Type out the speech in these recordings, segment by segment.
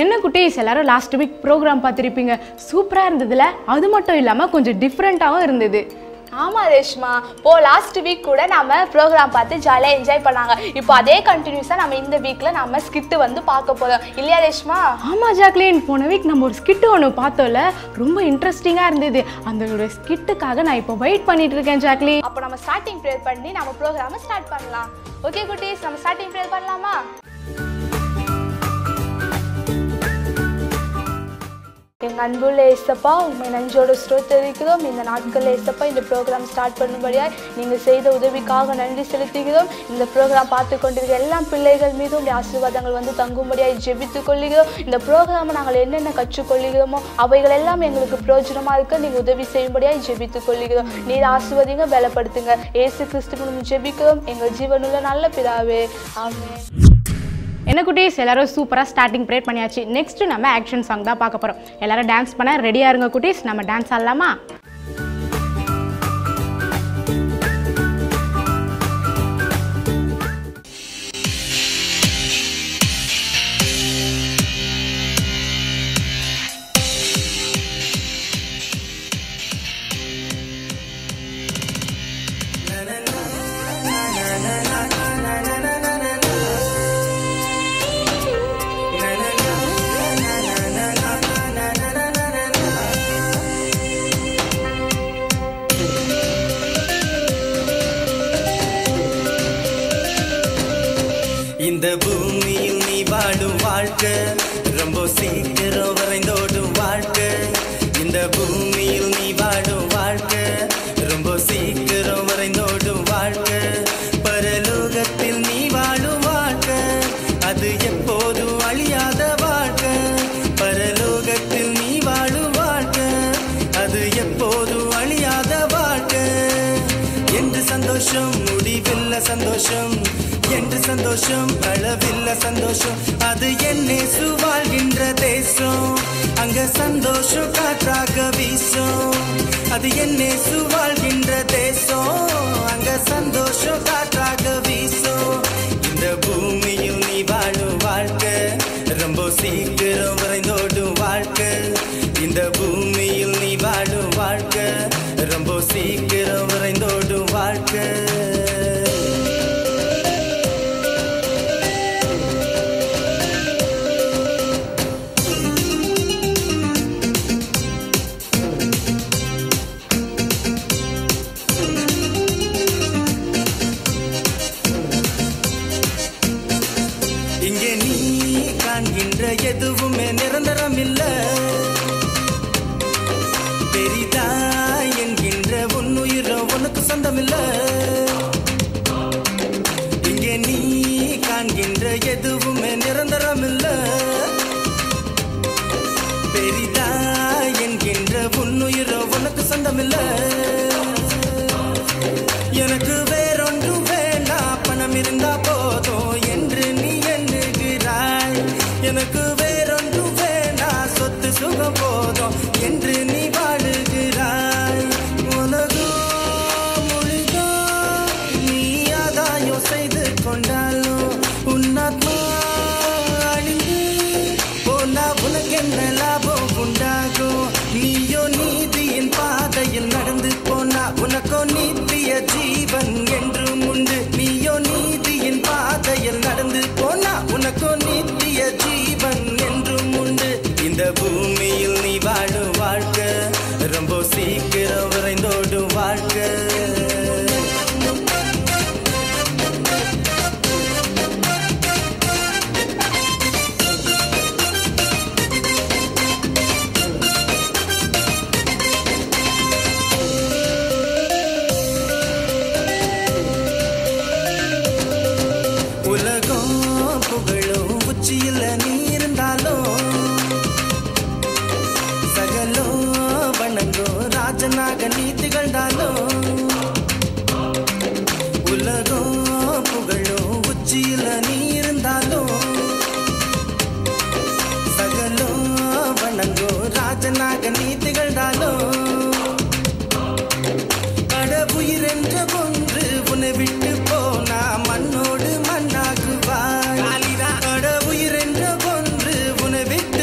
என்ன குட்டீஸ் எல்லாரும் லாஸ்ட் வீக் ப்ரோக்ராம் பார்த்துருப்பீங்க. சூப்பராக இருந்ததுல. அது மட்டும் இல்லாமல் கொஞ்சம் டிஃப்ரெண்ட்டாகவும் இருந்தது. ஆமாம் ரேஷ்மா, லாஸ்ட் வீக் கூட நம்ம ப்ரோக்ராம் பார்த்து ஜாலியாக என்ஜாய் பண்ணாங்க. இப்போ அதே கண்டினியூஸாக நம்ம இந்த வீக்கில் நம்ம ஸ்கிட்டு வந்து பார்க்க போகிறோம் இல்லையா ரேஷ்மா? ஆமாம் ஜாக்லின், போன வீக் நம்ம ஒரு ஸ்கிட்டு ஒன்று பார்த்தோம்ல, ரொம்ப இன்ட்ரெஸ்டிங்காக இருந்தது. அந்த ஸ்கிட்டுக்காக நான் இப்போ வெயிட் பண்ணிட்டு இருக்கேன் ஜாக்லின். அப்போ நம்ம ஸ்டார்டிங் ப்ரேயர் பண்ணி நம்ம ப்ரோக்ராமை ஸ்டார்ட் பண்ணலாம். ஓகே குட்டீஸ், நம்ம ஸ்டார்டிங் ப்ரேயர் பண்ணலாமா? எங்கள் அன்புள்ள ஏசப்பா, உண்மை நஞ்சோட ஸ்தோத்திரிக்கிறோம். இந்த நாட்களில் ஏசப்பா இந்த ப்ரோக்ராம் ஸ்டார்ட் பண்ணும்படியாக நீங்கள் செய்த உதவிக்காக நன்றி செலுத்துகிறோம். இந்த ப்ரோக்ராம் பார்த்து கொண்டிருக்கிற எல்லா பிள்ளைகள் மீதும் உடைய ஆசீர்வாதங்கள் வந்து தங்கும்படியாக ஜெபித்துக் கொள்ளுகிறோம். இந்த ப்ரோக்ராமை நாங்கள் என்னென்ன கற்றுக்கொள்ளுகிறோமோ அவைகள் எல்லாம் எங்களுக்கு பிரயோஜனமாக இருக்க நீங்கள் உதவி செய்யும்படியாக ஜெபித்துக் கொள்ளுகிறோம். நீர் ஆசீர்வதிங்க, பலப்படுத்துங்க. இயேசு கிறிஸ்துவின் ஜெபிக்கிறோம் எங்கள் ஜீவனுள்ள நல்ல பிதாவே, ஆமென். என்ன குட்டீஸ், எல்லாரும் சூப்பராக ஸ்டார்டிங் ப்ரேயர் பண்ணியாச்சு. நெக்ஸ்ட் நம்ம ஆக்ஷன் சாங் தான் பார்க்க போகிறோம். எல்லாரும் டான்ஸ் பண்ண ரெடியாக இருங்க குட்டீஸ். நம்ம டான்ஸ் ஆடலாமா? இந்த பூமியில் நீ வாழும் வாழ்க்கை ரொம்ப சீக்கிரம் வரைந்தோடும் வாழ்க்கை. இந்த பூமியில் நீ வாழும் வாழ்க்கை ரொம்ப சீக்கிரம் வரைந்தோடும் வாழ்க்கை. பரலோகத்தில் நீ வாழும் வாழ்க்கை அது எப்போதும் அழியாத வாழ்க்கை. பரலோகத்தில் நீ வாழும் வாழ்க்கை அது எப்போதும் அழியாத வாழ்க்கை. என்று சந்தோஷம் முடிவில்ல சந்தோஷம், என்று சந்தோஷம் அளவில்ல சந்தோஷம். அது என்னேசு வாழ்கின்ற தேசம், அங்க சந்தோஷம் காற்றாக வீசும். அது என்னேசு வாழ்கின்ற தேசம், அங்க சந்தோஷம் காற்றாக வீசும். இந்த பூமியில் நீ வாழும் வாழ்க்கை ரொம்ப சீக்கிரம் வரைந்தோடும் வாழ்க்கை. இந்த பூமியில் நீ வாழும் வாழ்க்கை ரொம்ப சீக்கிரம் வரைந்தோடும் வாழ்க்கை. இங்கே நீ காண்கின்ற எதுவுமே நிரந்தரம் இல்ல. பெரிதா என்கின்ற உன்னுயிரோ உனக்கு சொந்தம் இல்ல. இங்கே நீ காண்கின்ற எதுவுமே நிரந்தரம் இல்ல. பெரிதா என்கின்ற உன்னுயிரோ உனக்கு சொந்தம் இல்ல. எனக்கு வேறொன்றும் வேண்டாம், பணம் இருந்தா போதும் என்று நீ எண்ணுகிறாய். எனக்கு வேறொன்றும் வேண்டாம், சொத்து சுகம் போதும் என்று நீ வாழுகிறாய். உலகோ முழுதோ நீ ஆதாயம் செய்து கொண்டாலும் உன்னாத்மா அழிந்து போனா உனக்கு என்ன லாபம் உண்டாகும்? நீயோ நீதியின் பாதையில் நடந்து போனா உனக்கோ நித்திய ஜீவன் என்றும் உண்டு. நீயோ நீதியின் பாதையில் நடந்து போனா உனக்கோ நித்திய ஜீவன் என்றும் உண்டு. இந்த பூமியில் நீ வாழும் வாழ்க்கை ரொம்ப சீக்கிரம் வரைந்தோடும் வாழ்க்கை. உலகம் புகழும் உச்சியில் நீ இருந்தாலும் சகலோ வணங்கோ ராஜனாக நீ திகழ்ந்தாலும். உலகம் புகழும் உச்சியில் நீ இருந்தாலும் சகலோ வணங்கோ ராஜனாக நீ திகழ்ந்தாலும். கடவுயிர் என்ற ஒன்று உன்னை விட்டு போனா மண்ணோடு மண்ணாகுவாய். கடவுயிர் என்ற ஒன்று உன்னை விட்டு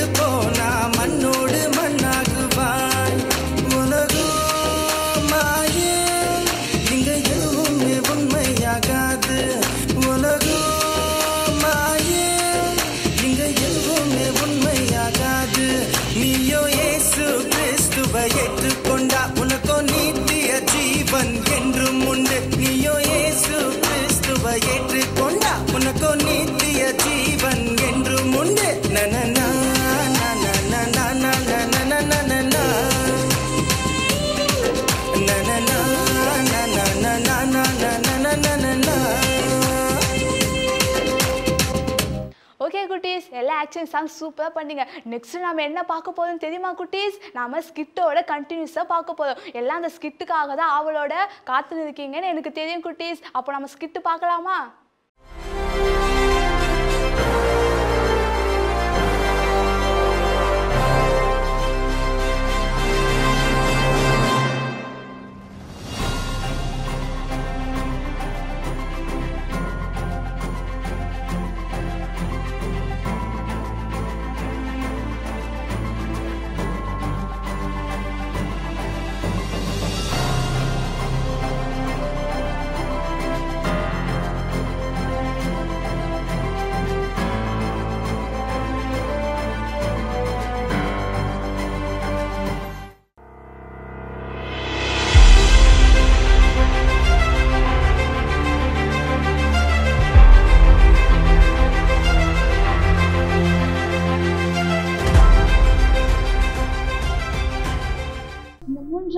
ஆக்ஷன் சாங் சூப்பராக பண்ணீங்க. நெக்ஸ்ட் நம்ம என்ன பார்க்க போறோம் தெரியுமா குட்டீஸ்? நாம ஸ்கிட்டோட கண்டினியூஸாக பார்க்க போறோம். எல்லாம் அந்த ஸ்கிட்டுக்காக தான் அவளோட காத்துன்னு இருக்கீங்கன்னு எனக்கு தெரியும் குட்டீஸ். அப்போ நம்ம ஸ்கிட்டு பார்க்கலாமா?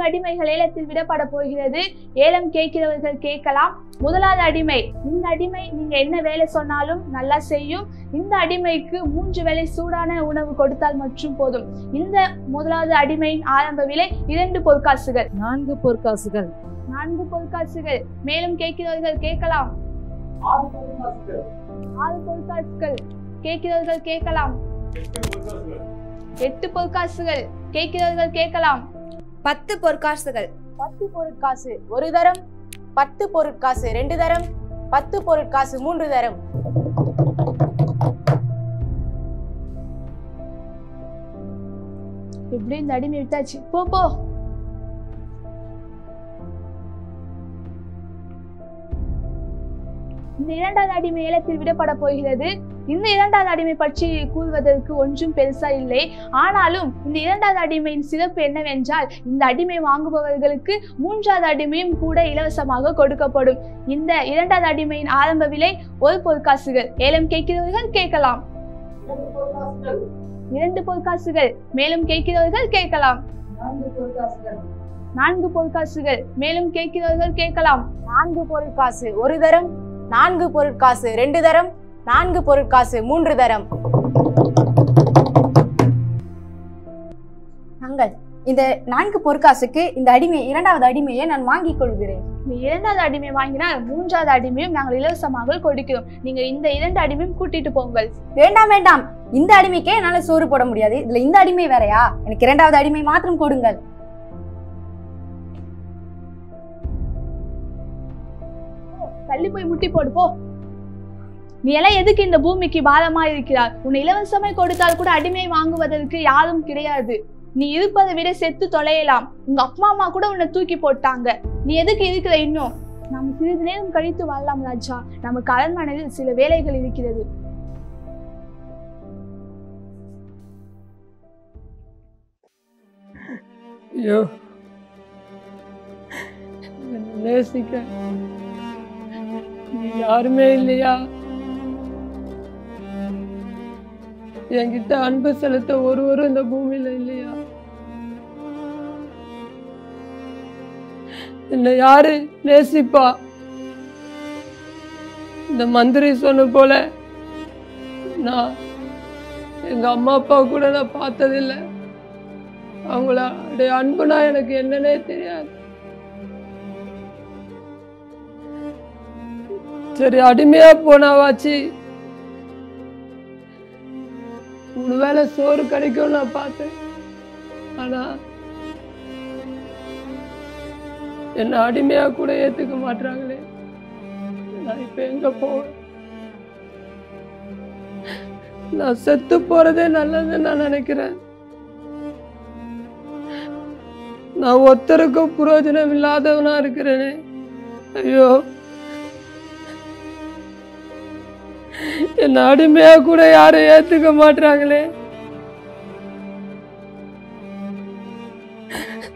அடிமைகள் ஏலத்தில் விடப்பட போகிறது. ஏலம் கேட்கிறவர்கள் கேட்கலாம். முதலாவது அடிமை. இந்த அடிமை நீங்க என்ன வேலை சொன்னாலும் நல்லா செய்யும். இந்த அடிமைக்கு 3 வேளை சூடான உணவு கொடுத்தால் மட்டும் போதும். இந்த முதலாவது அடிமையின் ஆரம்ப விலை 2 பொற்காசுகள். 4 பொற்காசுகள். 4 பொற்காசுகள். மேலும் கேட்கிறவர்கள் கேட்கலாம். 6 பொற்காசுகள். 6 பொற்காசுகள். கேட்கிறவர்கள் கேட்கலாம். 8 பொற்காசுகள். கேட்கிறவர்கள் கேட்கலாம். 10 பொற்காசுகள். 10 பொருட்காசு ஒரு தரம், 10 பொருட்காசு 2 தரம், 10 பொருட்காசு 3 தரம். இப்படி இந்த அடிமை விட்டாச்சு. போ போ. இந்த 2வது அடிமை ஏலத்தில் விடப்பட போகிறது. இந்த 2வது அடிமை பற்றி கூறுவதற்கு ஒன்றும் பெருசா இல்லை. ஆனாலும் இந்த 2வது அடிமையின் சிறப்பு என்னவென்றால், இந்த அடிமை வாங்குபவர்களுக்கு 3வது அடிமையும் கூட இலவசமாக கொடுக்கப்படும். இந்த 2வது அடிமையின் ஆரம்ப விலை 1 பொற்காசுகள். ஏலம் கேட்கிறவர்கள் கேட்கலாம். 2 பொற்காசுகள். மேலும் கேட்கிறவர்கள் கேட்கலாம். 4 பொற்காசுகள். மேலும் கேட்கிறவர்கள் கேட்கலாம். 4 பொருட்காசு ஒரு தரம், 4 பொருட்காசு 2 தரம், 4 பொருட்காசு 3 தரம். நாங்கள் இந்த 4 பொற்காசுக்கு இந்த அடிமை 2வது அடிமையை நான் வாங்கிக் கொள்கிறேன். இந்த 2வது அடிமை வாங்கினால் 3வது அடிமையும் நாங்கள் இலவசமாக கொடுக்கிறோம். நீங்க இந்த 2 அடிமையும் கூட்டிட்டு போங்கள். வேண்டாம் வேண்டாம், இந்த அடிமைக்கே என்னால சோறு போட முடியாது. இதுல இந்த அடிமை வேறையா? எனக்கு 2வது அடிமை மாத்திரம் கொடுங்கள். தள்ளி போய் முட்டி போடு போ. நீ எல்லாம் எதுக்கு இந்த பூமிக்கு பாரமா இருக்கிறார்? உன்னை இலவசமாய் கொடுத்தால் கூட அடிமை வாங்குவதற்கு யாரும் கிடையாது. நீ இருப்பதை விட செத்து தொலையலாம். உங்க அப்பா அம்மா கூட உன்னை தூக்கி போட்டாங்க. நீ எதுக்கு இருக்கிற இன்னும்? நம்ம சிறிது நேரம் கழித்து வாழலாம் ராஜா. நமக்கு அரண்மனையில் சில வேலைகள் இருக்கிறது. ஐயோ, நேசிக்க யாருமே இல்லையா? என்கிட்ட அன்பு செலுத்த ஒருவரும் இந்த பூமியில இல்லையா? என்னை யாரு நேசிப்பா? இந்த மந்திரி சொன்ன போல நான் எங்க அம்மா அப்பா கூட நான் பார்த்ததில்லை. அவங்களுடைய அன்புனா எனக்கு என்னன்னே தெரியாது. சரி, அடிமையா போனாவாச்சு 3 வேளை சோறு கிடைக்கும் நான் பார்த்தேன். ஆனா என்ன அடிமையா கூட ஏத்துக்க மாட்டாங்களே. நான் இப்ப எங்க போவேன்? நான் செத்து போறதே நல்லதுன்னு நான் நினைக்கிறேன். நான் ஒருத்தருக்கும் பிரயோஜனம் இல்லாதவனா இருக்கிறேனே. ஐயோ, என்ன அடிமையா கூட யாரும் ஏத்துக்க மாட்டாங்களே.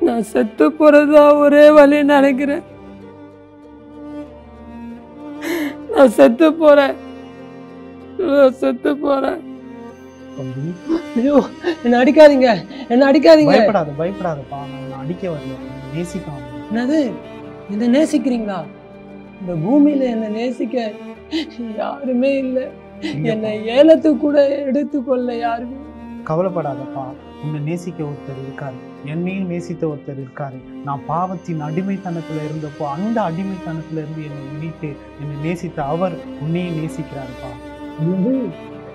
நான் செத்து போறதுதான் ஒரே வழின்னு நினைக்கிறேன். நான் செத்து போறேன். ஐயோ, என்ன அடிக்காதீங்க, என்ன அடிக்காதீங்க. பயப்படாதப்பா, நான் அடிக்க வரல, நேசிக்கலாம். என்னது, என்ன நேசிக்கிறீங்களா? இந்த பூமியில என்ன நேசிக்க யாருமே இல்லை. என்னை ஏலத்துக்கு கூட எடுத்துக்கொள்ள யாருமே. கவலைப்படாதப்பா, உன்னை நேசிக்க ஒருத்தர் இருக்காரு, என்னையும் நேசித்த ஒருத்தர் இருக்காரு. நான் பாவத்தின் அடிமைத்தனத்துல இருந்தப்போ அந்த அடிமைத்தனத்துல இருந்து என்னை மீட்டு என்னை நேசித்த அவர் உன்னையும் நேசிக்கிறாருப்பா. என்னது,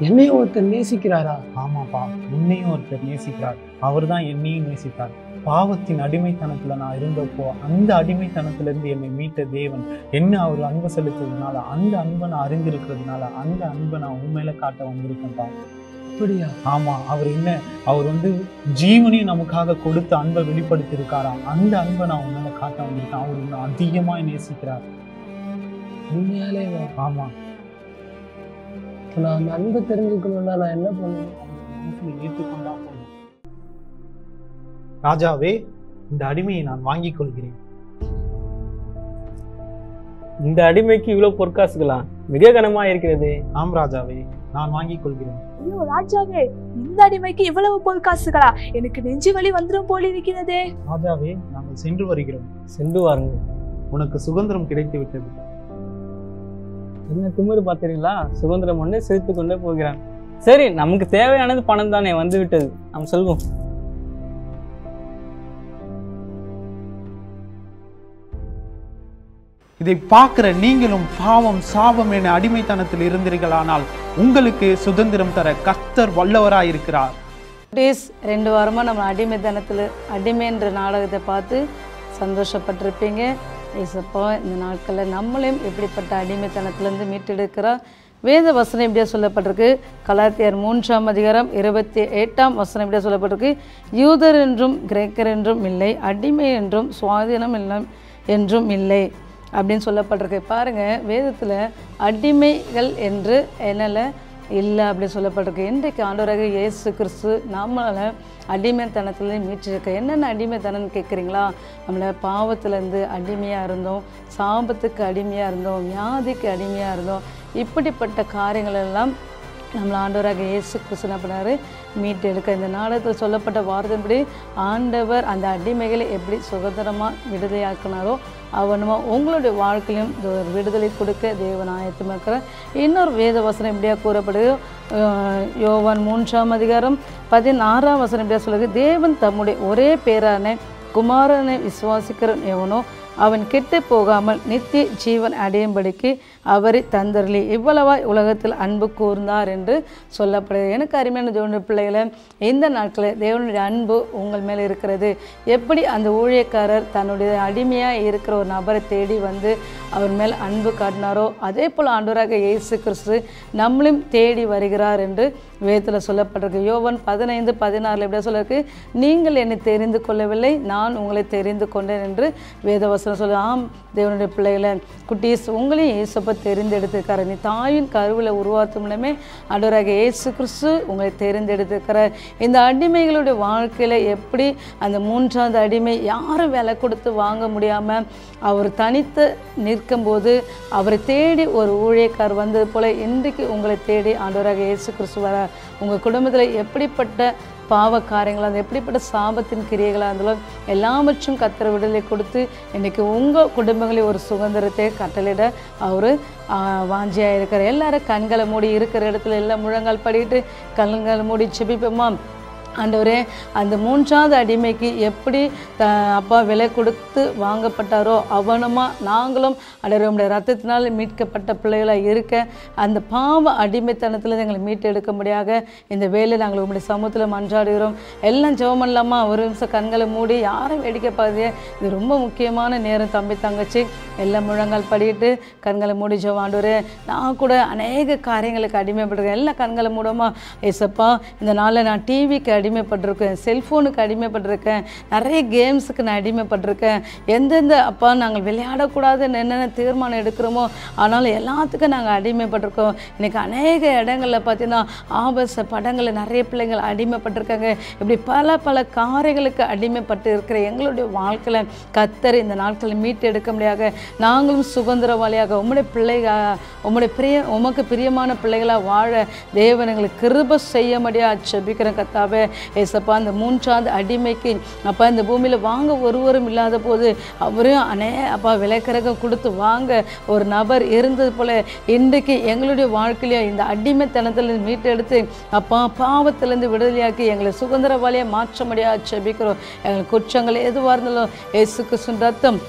என்னையும் ஒருத்தர் நேசிக்கிறாரா? ஆமாப்பா, உன்னையும் ஒருத்தர் நேசிக்கிறார். அவர் தான் என்னையும் நேசித்தார். பாவத்தின் அடிமைத்தனத்துல நான் இருந்தப்போ அந்த அடிமைத்தனத்துல இருந்து என்னை மீட்ட தேவன் என்ன அவர் அன்பை செலுத்துறதுனால, அந்த அன்பை நான் அறிந்திருக்கிறதுனால, அந்த அன்பை நான் உண்மையில காட்ட வந்திருக்கேன்ப்பா. அப்படியா? ஆமா, அவர் ஜீவனையும் நமக்காக கொடுத்து அன்பை வெளிப்படுத்தி இருக்காராம். அந்த அன்பை நான் உண்மையில காட்ட வந்திருக்கேன். அவர் இன்னும் அதிகமா நேசிக்கிறார். உண்மையாலே? ஆமா. நான் அந்த அன்பை தெரிஞ்சுக்கணும்னா நான் என்ன பண்ணுவேன்? மனசுல ஏற்றுக்கொண்டா போதும். ராஜாவே, இந்த அடிமையை நான் வாங்கிக் கொள்கிறேன். இந்த அடிமைக்கு இவ்வளவு பொற்காசுகளா? மிக கனமா இருக்கிறது. ஆம் ராஜாவே, நான் வாங்கிக் கொள்கிறேன். ஐயோ ராஜாவே, இந்த அடிமைக்கு இவ்வளவு பொற்காசுகளா? எனக்கு நெஞ்சு வலி வந்துடும் போல இருக்கிறதே. ராஜாவே, நாங்கள் சென்று வருகிறோம். சென்று வாருங்க. உனக்கு சுதந்திரம் கிடைத்து விட்டது. என்ன திமிரு பார்த்தீங்களா? சுதந்திரம் ஒன்று சிரித்து கொண்டே போகிறான். சரி, நமக்கு தேவையானது பணம் தானே, வந்து விட்டது, நாம் செல்வோம். இதை பார்க்கிற நீங்களும் பாவம் சாபம் என அடிமைத்தனத்தில் இருந்தீர்களானால் உங்களுக்கு சுதந்திரம் தர கர்த்தர் வல்லவராயிருக்கிறார். 2 வாரமாக நம்ம அடிமைன்ற நாடகத்தை பார்த்து சந்தோஷப்பட்டிருப்பீங்க. ஏசப்பா இந்த நாட்களில் நம்மளையும் எப்படிப்பட்ட அடிமைத்தனத்திலேருந்து மீட்டெடுக்கிறார். வேத வசனம் இப்படியா சொல்லப்பட்டிருக்கு. கலாத்தியர் 3ஆம் அதிகாரம் 28ஆம் வசனம் இப்படியா சொல்லப்பட்டிருக்கு. யூதர் என்றும் கிரேக்கர் என்றும் இல்லை, அடிமை என்றும் சுவாதீனம் என்றும் இல்லை அப்படின்னு சொல்லப்பட்டிருக்கு. பாருங்கள், வேதத்தில் அடிமைகள் என்று என்னல இல்லை அப்படின்னு சொல்லப்பட்டிருக்கு. இன்றைக்கு ஆண்டவராக இயேசு கிறிஸ்து நம்மளால் அடிமைத்தனத்துல மீட்டிருக்க. என்னென்ன அடிமைத்தனம்னு கேட்குறீங்களா? நம்மளை பாவத்திலேருந்து அடிமையாக இருந்தோம், சாபத்துக்கு அடிமையாக இருந்தோம், வியாதிக்கு அடிமையாக இருந்தோம். இப்படிப்பட்ட காரியங்களெல்லாம் நம்மளை ஆண்டவராக இயேசு கிறிஸ்து என்ன பண்ணார்? மீட்டு எடுக்க. இந்த நாடகத்தில் சொல்லப்பட்ட வார்த்தைப்படி ஆண்டவர் அந்த அடிமைகளை எப்படி சுதந்திரமாக விடுதலையாக்கினாரோ அவனுமா உங்களுடைய வாழ்க்கையிலும் விடுதலை கொடுக்க தேவன் ஆயத்தமாக இருக்கிறார். இன்னொரு வேத வசனம் எப்படியா கூறப்படுது. யோவான் 3ஆம் அதிகாரம் 16ஆம் வசனம் எப்படியா சொல்லுது. தேவன் தம்முடைய ஒரே பேரான குமாரனை விசுவாசிக்கிறன் எவனோ அவன் கெட்டு போகாமல் நித்திய ஜீவன் அடையும்படிக்கு அவரை தந்தரலி இவ்வளவாய் உலகத்தில் அன்பு கூர்ந்தார் என்று சொல்லப்படுது. எனக்கு அருமையான தேவனுடைய பிள்ளைகளை, இந்த நாட்களில் தேவனுடைய அன்பு உங்கள் மேலே இருக்கிறது. எப்படி அந்த ஊழியக்காரர் தன்னுடைய அடிமையாக இருக்கிற ஒரு நபரை தேடி வந்து அவர் மேல் அன்பு காட்டினாரோ, அதே போல் ஆண்டவராக இயேசு கிறிஸ்து நம்மளும் தேடி வருகிறார் என்று வேதத்தில் சொல்லப்பட்டிருக்கு. யோவான் 15:16 எப்படியா சொல்லிருக்கு. நீங்கள் என்னை தெரிந்து கொள்ளவில்லை, நான் உங்களை தெரிந்து கொண்டேன் என்று வேதவசனம் சொல்ல. ஆம் தேவனுடைய பிள்ளைகளை, குட்டீஸ், உங்களையும் இயேசுப்பை தெரிந்தெடுத்திருக்காரு. நீ தாயின் கருவில் உருவாக்கும் முன்னமே ஆண்டவராக இயேசு கிறிஸ்து உங்களை தெரிந்தெடுத்திருக்கிறார். இந்த அடிமைகளுடைய வாழ்க்கையில் எப்படி அந்த 3ஆவது அடிமை யாரும் விலை கொடுத்து வாங்க முடியாமல் அவர் தனித்து நிற்கும்போது அவரை தேடி ஒரு ஊழியக்கார் வந்தது போல இன்றைக்கு உங்களை தேடி ஆண்டவராக இயேசு கிறிஸ்து வர. உங்கள் குடும்பத்தில் எப்படிப்பட்ட பாவ காரியங்களாக இருந்தாலும், எப்படிப்பட்ட சாபத்தின் கிரியைகளாக இருந்தாலும் எல்லாவற்றும் கர்த்தர் விடுதலை கொடுத்து இன்றைக்கி உங்கள் குடும்பங்களில் ஒரு சுதந்திரத்தை கட்டளையிட அவர் வாஞ்சியாக இருக்கிறார். எல்லாரும் கண்களை மூடி இருக்கிற இடத்துல எல்லாம் முழங்கால் படிக்கிட்டு கண்களை மூடி செபிப்போமா? ஆண்டவரே, அந்த 3ஆவது அடிமைக்கு எப்படி அப்பா விலை கொடுத்து வாங்கப்பட்டாரோ அவனுமா நாங்களும் ஆண்டவருடைய ரத்தத்தினால் மீட்கப்பட்ட பிள்ளைகளாக இருக்க அந்த பாவ அடிமைத்தனத்தில் எங்களை மீட்டெடுக்கும்படியாக இந்த வேலை நாங்கள் உங்களுடைய சமூகத்தில் மன்றாடுகிறோம். எல்லாம் ஜெபம் பண்ணலாமா? ஒரு நிமிஷம் கண்களை மூடி, யாரும் வேடிக்கை பார்த்து. இது ரொம்ப முக்கியமான நேரம். தம்பி தங்கச்சி எல்லாம் முழங்கால் படிக்கிட்டு கண்களை மூடி ஜெபம். ஆண்டவரே, நான் கூட அநேக காரியங்களுக்கு அடிமைப்பட்டிருக்கேன். எல்லாம் கண்களை மூடமா? ஏசப்பா, இந்த நாளில் நான் டிவிக்கு அடிமைப்பட்டிருக்கேன், செல்ஃபோனுக்கு அடிமைப்பட்டிருக்கேன், நிறைய கேம்ஸுக்கு நான் அடிமைப்பட்டிருக்கேன். எந்தெந்த அப்பா நாங்கள் விளையாடக்கூடாதுன்னு என்னென்ன தீர்மானம் எடுக்கிறோமோ ஆனாலும் எல்லாத்துக்கும் நாங்கள் அடிமைப்பட்டிருக்கோம். இன்றைக்கி அநேக இடங்களில் பார்த்தீங்கன்னா ஆபாச படங்களில் நிறைய பிள்ளைங்கள் அடிமைப்பட்டிருக்காங்க. இப்படி பல காரியங்களுக்கு அடிமைப்பட்டு இருக்கிற எங்களுடைய வாழ்க்கையில் கர்த்தர் இந்த நாட்களில் மீட்டு எடுக்க முடியாத நாங்களும் சுதந்திரவாளியாக உம்முடைய உமக்கு பிரியமான பிள்ளைகளாக வாழ தேவன் எங்களுக்கு கிருபை செய்ய முடியாது செபிக்கிறேன். கர்த்தாவே, ஏசப்பா அந்த 3வது அடிமைக்கு அப்பா இந்த பூமியில் வாங்க ஒருவரும் இல்லாத போது அவரும் அப்பா விலைக்கரகம் கொடுத்து வாங்க ஒரு நபர் இருந்தது போல இன்றைக்கு எங்களுடைய வாழ்க்கையில இந்த அடிமைத்தனத்திலிருந்து மீட்டெடுத்து அப்பா பாவத்திலிருந்து விடுதலையாக்கி எங்களை சுதந்திரவாளியாக மாற்ற முடியாது செபிக்கிறோம். எங்கள் குற்றங்கள் எதுவாக இருந்தாலும் இயேசு கிறிஸ்துவின் ரத்தம்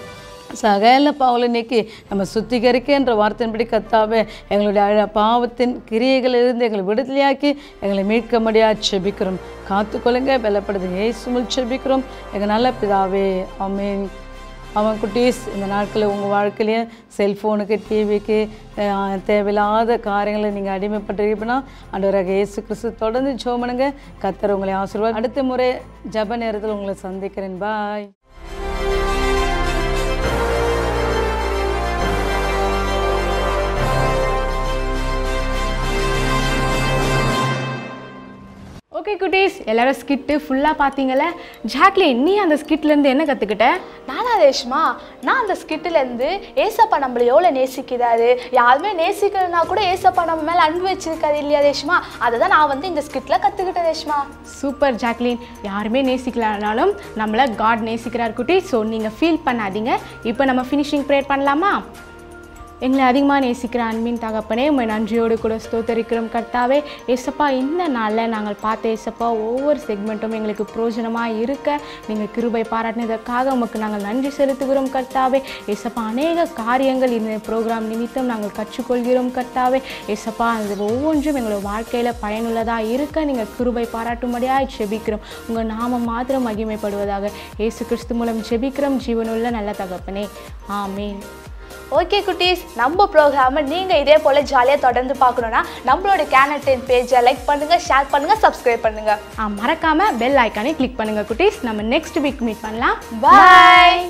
சகல பாவலை நீக்கி நம்ம சுத்திகரிக்கின்ற வார்த்தையின்படி கர்த்தாவே எங்களுடைய பாவத்தின் கிரியைகளிலிருந்து எங்களை விடுதலையாக்கி எங்களை மீட்க முடியாது செபிக்கிறோம். காத்துக்கொள்ளுங்க, பலப்படுத்துங்க. இயேசுவில் செபிக்கிறோம் எங்கள் நல்ல பிதாவே, ஆமென். அவன் குட்டீஸ், இந்த நாட்களில் உங்கள் வாழ்க்கையிலேயே செல்ஃபோனுக்கு டிவிக்கு தேவையில்லாத காரியங்களை நீங்கள் அடிமைப்பட்டிருப்பீங்கன்னா ஆண்டவராக இயேசு கிறிஸ்து தொடர்ந்து ஜெபம் பண்ணுங்க. கர்த்தர் உங்களை ஆசீர்வாதம். அடுத்த முறை ஜெப நேரத்தில் உங்களை சந்திக்கிறேன். பாய். ஓகே குட்டீஸ், எல்லாரும் ஸ்கிட்டு ஃபுல்லாக பார்த்தீங்கள. ஜாக்லின், நீ அந்த ஸ்கிட்லேருந்து என்ன கற்றுக்கிட்ட? நானா ரேஷ்மா, நான் அந்த ஸ்கிட்டிலேருந்து ஏசப்பா நம்மளை எவ்வளோ நேசிக்கிறாரு, யாருமே நேசிக்கிறதுனா கூட ஏசப்பா நம்ம மேலே அன்பு வச்சிருக்காரு இல்லையா ரேஷ்மா, அதை தான் நான் இந்த ஸ்கிட்டில் கற்றுக்கிட்டேன் ரேஷ்மா. Super Jacqueline. யாருமே நேசிக்கலனாலும் நம்மளை காட் நேசிக்கிறார் குட்டீஸ். ஸோ நீங்கள் ஃபீல் பண்ணாதீங்க. இப்போ நம்ம ஃபினிஷிங் ப்ரேயர் பண்ணலாமா? எங்களை அதிகமாக நேசிக்கிற அன்பின் தகப்பனே, உண்மை நன்றியோடு கூட ஸ்தோத்தரிக்கிறோம் கர்த்தாவே. ஏசப்பா, இந்த நாளில் நாங்கள் பார்த்த ஏசப்பா ஒவ்வொரு செக்மெண்ட்டும் எங்களுக்கு பிரயோஜனமாக இருக்க நீங்கள் கிருபை பாராட்டினதற்காக உமக்கு நாங்கள் நன்றி செலுத்துகிறோம் கர்த்தாவே. ஏசப்பா, அநேக காரியங்கள் இந்த ப்ரோக்ராம் நிமித்தம் நாங்கள் கற்றுக்கொள்கிறோம் கர்த்தாவே. ஏசப்பா, அது ஒவ்வொன்றும் எங்களோட வாழ்க்கையில் பயனுள்ளதாக இருக்க நீங்கள் கிருபை பாராட்டும்படியாக ஜெபிக்கிறோம். உங்கள் நாமம் மாத்திரம் மகிமைப்படுவதாக இயேசு கிறிஸ்து மூலம் ஜெபிக்கிறோம் ஜீவனுள்ள நல்ல தகப்பனே, ஆமீன். ஓகே குட்டீஸ், நம்ம ப்ரோக்ராமை நீங்கள் இதே போல் ஜாலியாக தொடர்ந்து பார்க்கணுன்னா நம்மளோட கேனல் 10 பேஜை லைக் பண்ணுங்கள், ஷேர் பண்ணுங்கள், சப்ஸ்கிரைப் பண்ணுங்கள். மறக்காமல் பெல் ஐக்கானே கிளிக் பண்ணுங்கள் குட்டீஸ். நம்ம நெக்ஸ்ட் வீக் மீட் பண்ணலாம். பாய்.